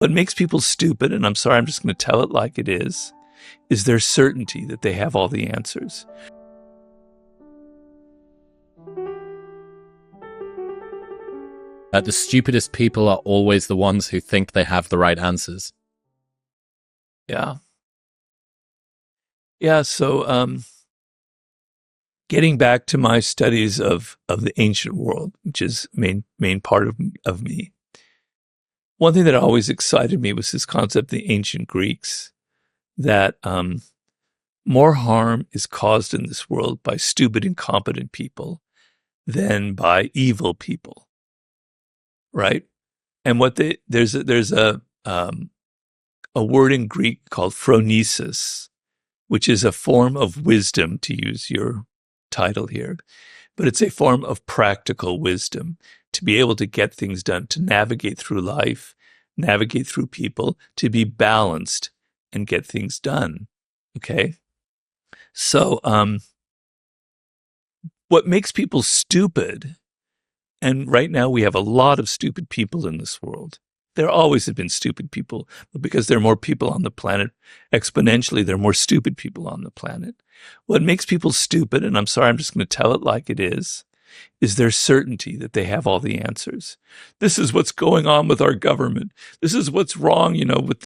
What makes people stupid, and I'm sorry, I'm just going to tell it like it is their certainty that they have all the answers. The stupidest people are always the ones who think they have the right answers. Yeah. Yeah, so getting back to my studies of the ancient world, which is main part of me, one thing that always excited me was this concept of the ancient Greeks, that more harm is caused in this world by stupid, incompetent people than by evil people, right? And there's a word in Greek called phronesis, which is a form of wisdom, to use your title here, but it's a form of practical wisdom to be able to get things done, to navigate through life, navigate through people, to be balanced and get things done. Okay. So, what makes people stupid, and right now we have a lot of stupid people in this world. There always have been stupid people, but because there are more people on the planet, exponentially, there are more stupid people on the planet. What makes people stupid, and I'm sorry, I'm just going to tell it like it is their certainty that they have all the answers. This is what's going on with our government. This is what's wrong, with